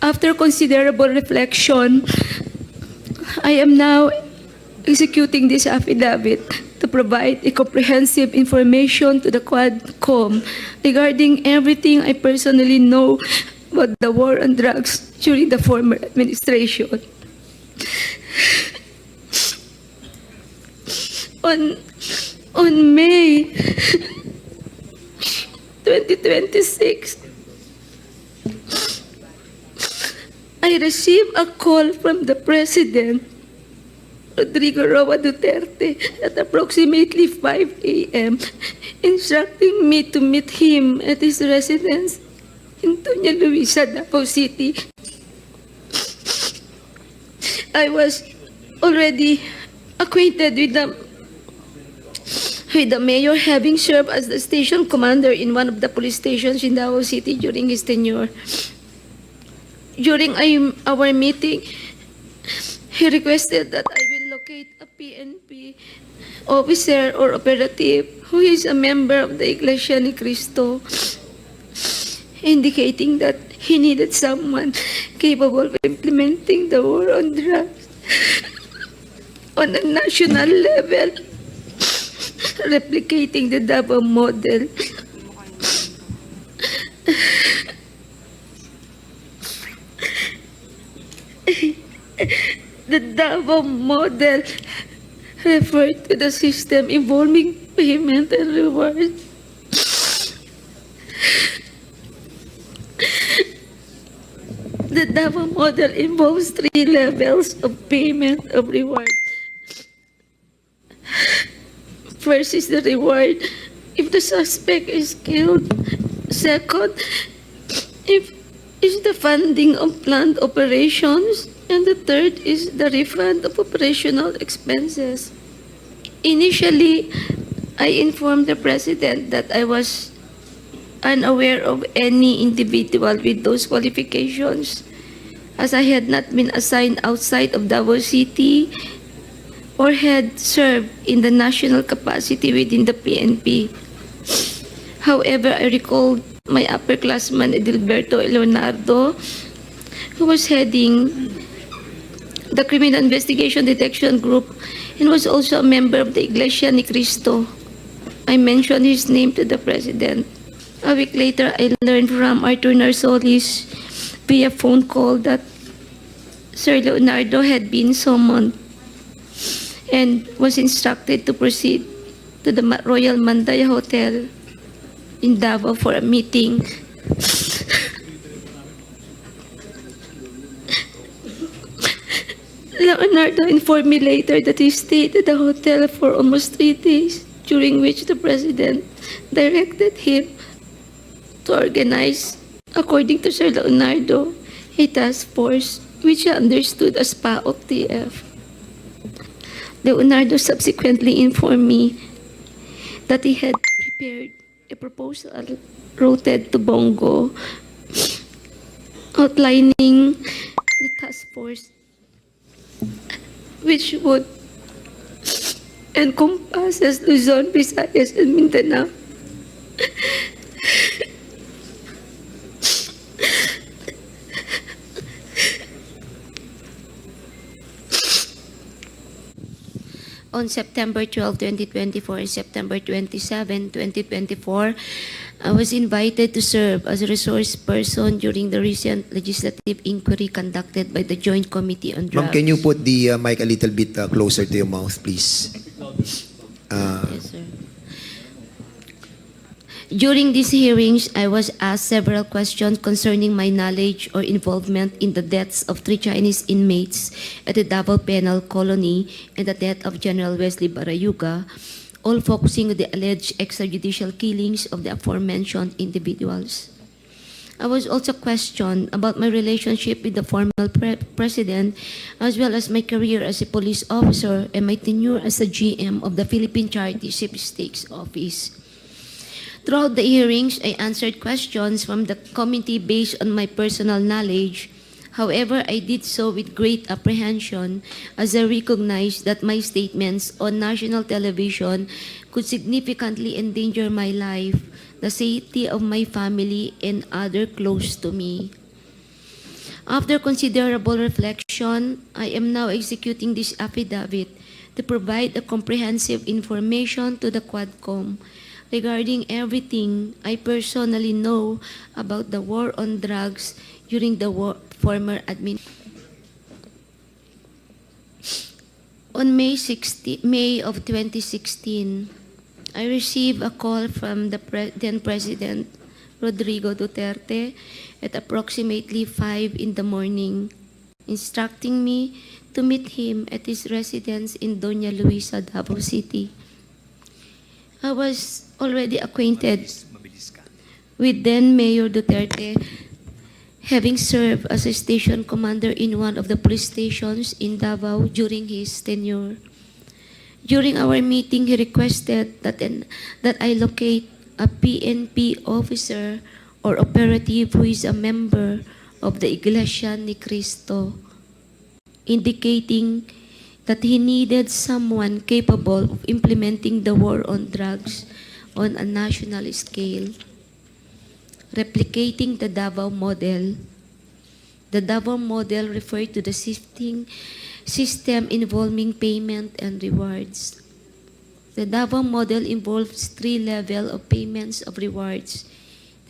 After considerable reflection, I am now executing this affidavit to provide a comprehensive information to the Quadcom regarding everything I personally know about the war on drugs during the former administration. On May 2026, I received a call from the President, Rodrigo Duterte, at approximately 5 a.m., instructing me to meet him at his residence in Doña Luisa, Davao City. I was already acquainted with the mayor, having served as the station commander in one of the police stations in Davao City during his tenure. During our meeting, he requested that I will locate a PNP officer or operative who is a member of the Iglesia ni Cristo, indicating that he needed someone capable of implementing the war on drugs on a national level, replicating the Davao model. The Davao model referred to the system involving payment and reward. The Davao model involves 3 levels of payment of reward. First is the reward if the suspect is killed. Second, if is the funding of planned operations. And the third is the refund of operational expenses. Initially, I informed the President that I was unaware of any individual with those qualifications, as I had not been assigned outside of Davao City or had served in the national capacity within the PNP. However, I recalled my upperclassman Edilberto Leonardo, who was heading the Criminal Investigation Detection Group and was also a member of the Iglesia ni Cristo. I mentioned his name to the President. A week later, I learned from Arthur Narsolis via phone call that Sir Leonardo had been summoned and was instructed to proceed to the Royal Mandaya Hotel in Davao for a meeting. Leonardo informed me later that he stayed at the hotel for almost 3 days, during which the President directed him to organize, according to Sir Leonardo, a task force which he understood as PAOK-TF. Leonardo subsequently informed me that he had prepared a proposal routed to Bongo outlining the task force, which would encompass Luzon, Visayas, and Mindanao. On September 12, 2024 and September 27, 2024, I was invited to serve as a resource person during the recent legislative inquiry conducted by the Joint Committee on Drugs. Ma'am, can you put the mic a little bit closer to your mouth, please? Yes, sir. During these hearings, I was asked several questions concerning my knowledge or involvement in the deaths of 3 Chinese inmates at the Davao Penal Colony and the death of General Wesley Barayuga, all focusing on the alleged extrajudicial killings of the aforementioned individuals. I was also questioned about my relationship with the former president, as well as my career as a police officer and my tenure as a GM of the Philippine Charity Sweepstakes Office. Throughout the hearings, I answered questions from the committee based on my personal knowledge. However, I did so with great apprehension as I recognized that my statements on national television could significantly endanger my life, the safety of my family, and others close to me. After considerable reflection, I am now executing this affidavit to provide a comprehensive information to the Quadcom regarding everything I personally know about the war on drugs during the former administration. On May of 2016, I received a call from the then President Rodrigo Duterte at approximately 5 in the morning, instructing me to meet him at his residence in Doña Luisa, Davao City. I was already acquainted with then Mayor Duterte, having served as a station commander in one of the police stations in Davao during his tenure. During our meeting, he requested that I locate a PNP officer or operative who is a member of the Iglesia ni Cristo, indicating that he needed someone capable of implementing the war on drugs on a national scale, replicating the Davao model. The Davao model referred to the system involving payment and rewards. The Davao model involves 3 levels of payments of rewards.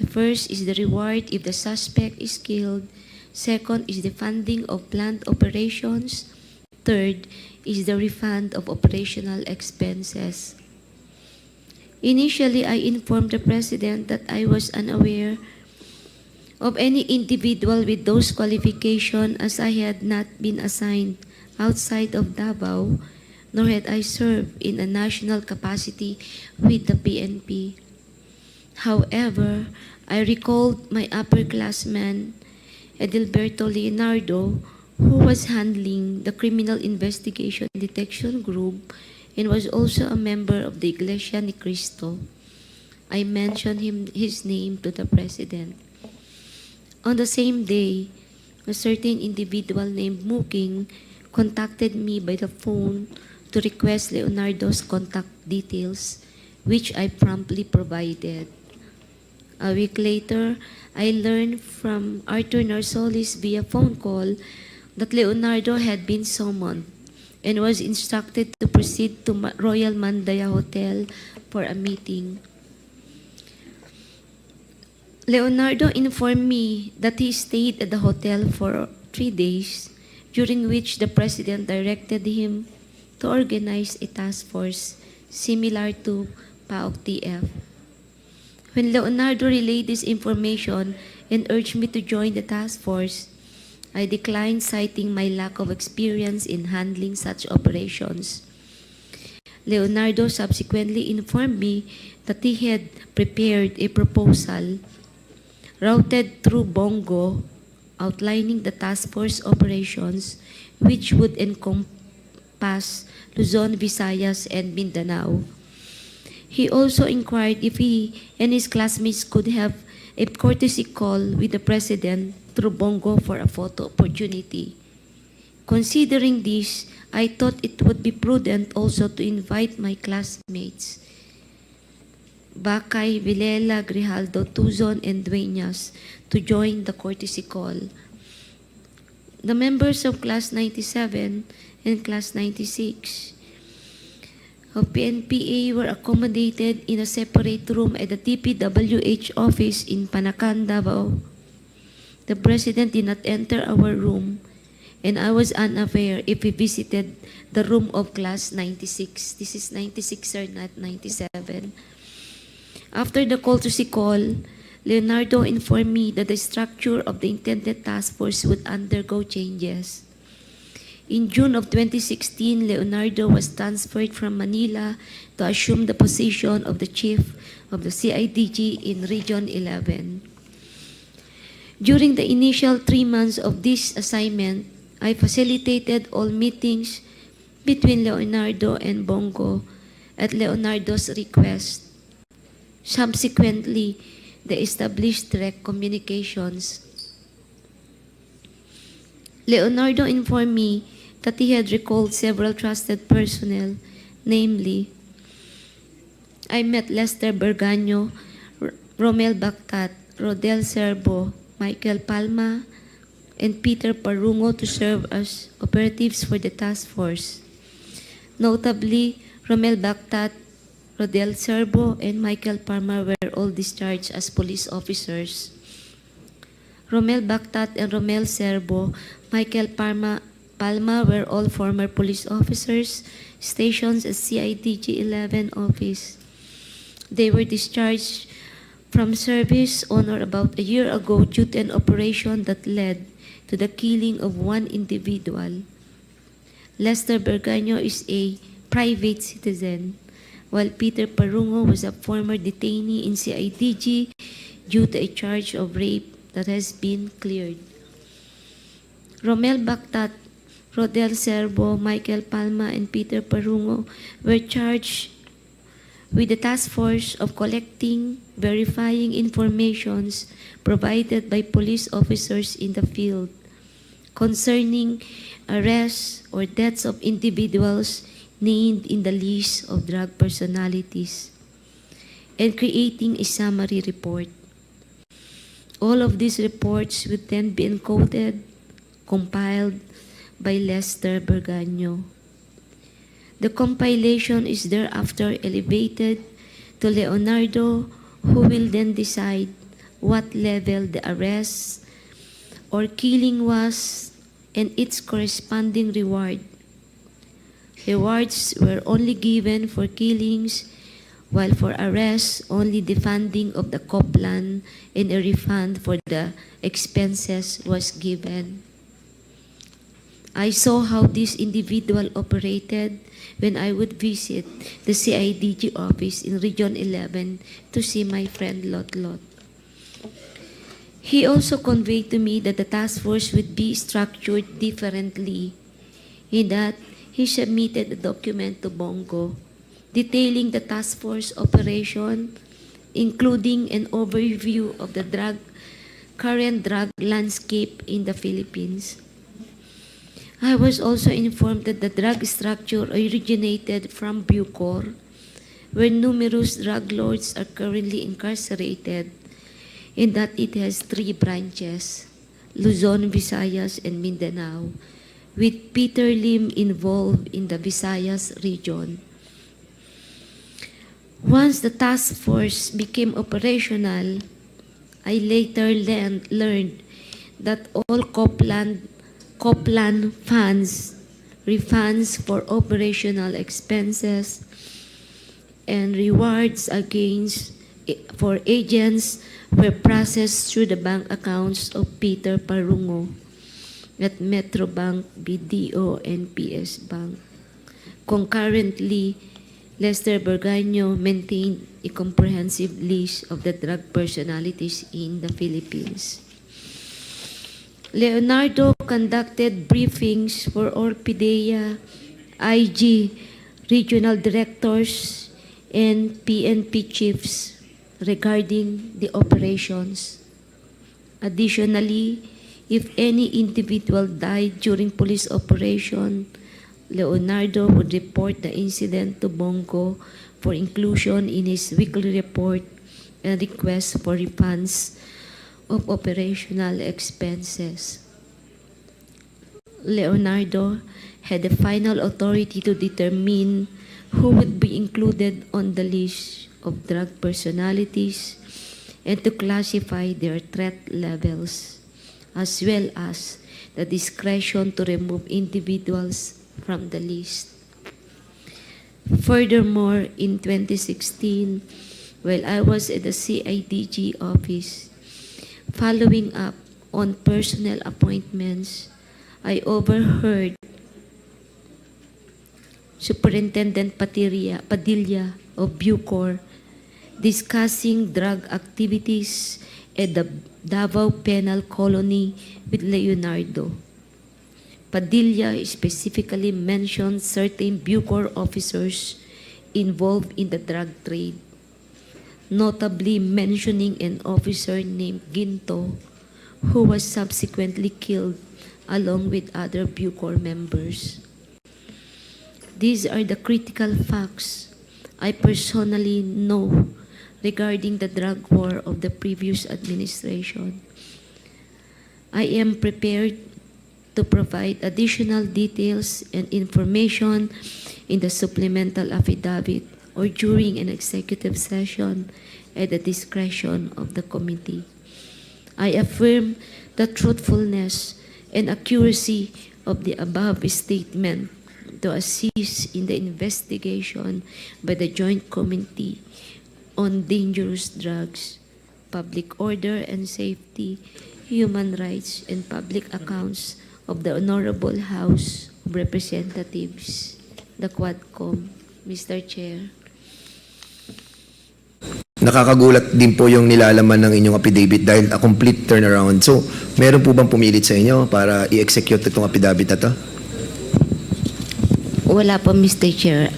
The first is the reward if the suspect is killed. Second is the funding of planned operations. Third is the refund of operational expenses. Initially, I informed the President that I was unaware of any individual with those qualifications as I had not been assigned outside of Davao, nor had I served in a national capacity with the PNP. However, I recalled my upperclassman, Edilberto Leonardo, who was handling the Criminal Investigation Detection Group and was also a member of the Iglesia ni Cristo. I mentioned his name to the President. On the same day, a certain individual named Muking contacted me by the phone to request Leonardo's contact details, which I promptly provided. A week later, I learned from Arthur Narsolis via phone call that Leonardo had been summoned and was instructed to proceed to Royal Mandaya Hotel for a meeting. Leonardo informed me that he stayed at the hotel for 3 days, during which the President directed him to organize a task force similar to PAOK-TF. When Leonardo relayed this information and urged me to join the task force, I declined, citing my lack of experience in handling such operations. Leonardo subsequently informed me that he had prepared a proposal routed through Bongo outlining the task force operations, which would encompass Luzon, Visayas, and Mindanao. He also inquired if he and his classmates could have a courtesy call with the President through Bongo for a photo opportunity. Considering this, I thought it would be prudent also to invite my classmates, Bakay, Vilela, Grijaldo, Tuzon, and Dueñas, to join the courtesy call. The members of Class 97 and Class 96 of PNPA were accommodated in a separate room at the TPWH office in Panacan, Davao. The President did not enter our room, and I was unaware if he visited the room of Class 96. This is 96, sir, not 97. After the courtesy call, Leonardo informed me that the structure of the intended task force would undergo changes. In June of 2016, Leonardo was transferred from Manila to assume the position of the chief of the CIDG in Region 11. During the initial 3 months of this assignment, I facilitated all meetings between Leonardo and Bongo at Leonardo's request. Subsequently, they established direct communications. Leonardo informed me that he had recalled several trusted personnel, namely, I met Lester Berganyo, Romel Bactat, Rodel Serbo, Michael Palma, and Peter Parungo to serve as operatives for the task force. Notably, Romel Bactat, Rodel Serbo, and Michael Palma were all discharged as police officers. Romel Bactat and Romel Serbo, Michael Palma were all former police officers stationed at CIDG 11 office. They were discharged from service on or about a year ago due to an operation that led to the killing of one individual. Lester Berganyo is a private citizen, while Peter Parungo was a former detainee in CIDG due to a charge of rape that has been cleared. Romel Bactat, Rodel Serbo, Michael Palma, and Peter Parungo were charged with the task force of collecting, verifying informations provided by police officers in the field concerning arrests or deaths of individuals named in the list of drug personalities and creating a summary report. All of these reports would then be encoded, compiled by Lester Berganyo. The compilation is thereafter elevated to Leonardo, who will then decide what level the arrest or killing was and its corresponding reward. Rewards were only given for killings, while for arrests, only the funding of the co-plan and a refund for the expenses was given. I saw how this individual operated when I would visit the CIDG office in Region 11 to see my friend Lot Lot. He also conveyed to me that the task force would be structured differently, in that he submitted a document to Bongo detailing the task force operation, including an overview of the current drug landscape in the Philippines. I was also informed that the drug structure originated from Bucor, where numerous drug lords are currently incarcerated, and that it has 3 branches, Luzon, Visayas, and Mindanao, with Peter Lim involved in the Visayas region. Once the task force became operational, I later learned that all co-plan funds, refunds for operational expenses, and rewards for agents were processed through the bank accounts of Peter Parungo at Metrobank, BDO, and PS Bank. Concurrently, Lester Berganyo maintained a comprehensive list of the drug personalities in the Philippines. Leonardo conducted briefings for all PDEA, IG, regional directors, and PNP chiefs regarding the operations. Additionally, if any individual died during police operation, Leonardo would report the incident to Bongo for inclusion in his weekly report and request for refunds of operational expenses. Leonardo had the final authority to determine who would be included on the list of drug personalities and to classify their threat levels, as well as the discretion to remove individuals from the list. Furthermore, in 2016, while I was at the CIDG office, following up on personnel appointments, I overheard Superintendent Padilla of Bucor discussing drug activities at the Davao Penal Colony with Leonardo. Padilla specifically mentioned certain Bucor officers involved in the drug trade, notably mentioning an officer named Ginto, who was subsequently killed along with other Bucor members. These are the critical facts I personally know regarding the drug war of the previous administration. I am prepared to provide additional details and information in the supplemental affidavit or during an executive session at the discretion of the committee. I affirm the truthfulness and accuracy of the above statement to assist in the investigation by the Joint Committee on Dangerous Drugs, Public Order and Safety, Human Rights, and Public Accounts of the Honorable House of Representatives, the Quadcom. Mr. Chair. Nakakagulat din po yung nilalaman ng inyong affidavit dahil a complete turnaround. So, meron po bang pumilit sa inyo para i-execute itong affidavit na to? Wala po, Mr. Chair.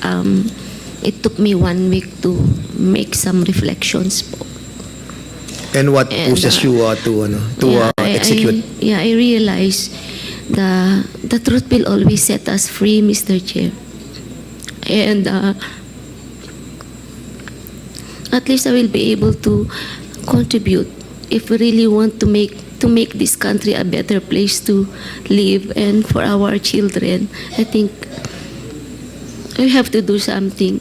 It took me 1 week to make some reflections po. And what pushes you to execute? I realize the truth will always set us free, Mr. Chair. And at least I will be able to contribute if we really want to make this country a better place to live and for our children. I think we have to do something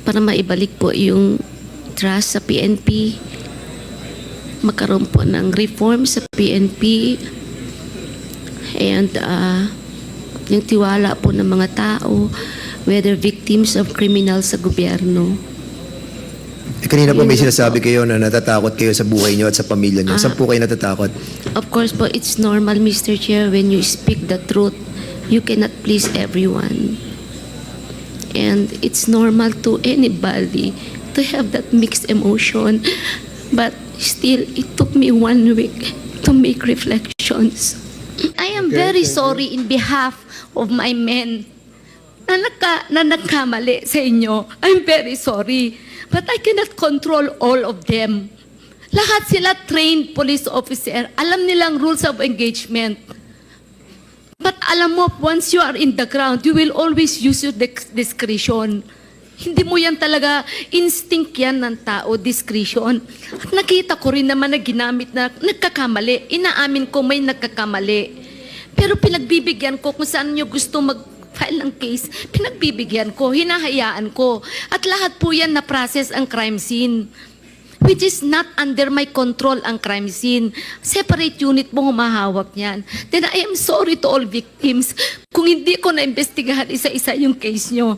para maibalik po yung trust sa PNP, magkaroon po ng reform sa PNP, and yung tiwala po ng mga tao, whether victims of criminals sa gobyerno. Kanina po may sinasabi kayo na natatakot kayo sa buhay niyo at sa pamilya niyo. Saan po kayo natatakot? Of course po, it's normal, Mr. Chair, when you speak the truth, you cannot please everyone. And it's normal to anybody to have that mixed emotion. But still, it took me 1 week to make reflections. I am very sorry in behalf of my men na nagkamali sa inyo. I'm very sorry. But I cannot control all of them. Lahat sila trained police officer. Alam nilang rules of engagement. But alam mo, once you are in the ground, you will always use your discretion. Hindi mo yan talaga, instinct yan ng tao, discretion. At nakita ko rin naman na ginamit na nagkakamali. Inaamin ko may nagkakamali. Pero pinagbibigyan ko kung saan nyo gusto mag-file ng case, pinagbibigyan ko, hinahayaan ko. At lahat po yan na-process ang crime scene. Which is not under my control ang crime scene. Separate unit mo humahawak niyan. Then I am sorry to all victims kung hindi ko na-investigahan isa-isa yung case nyo.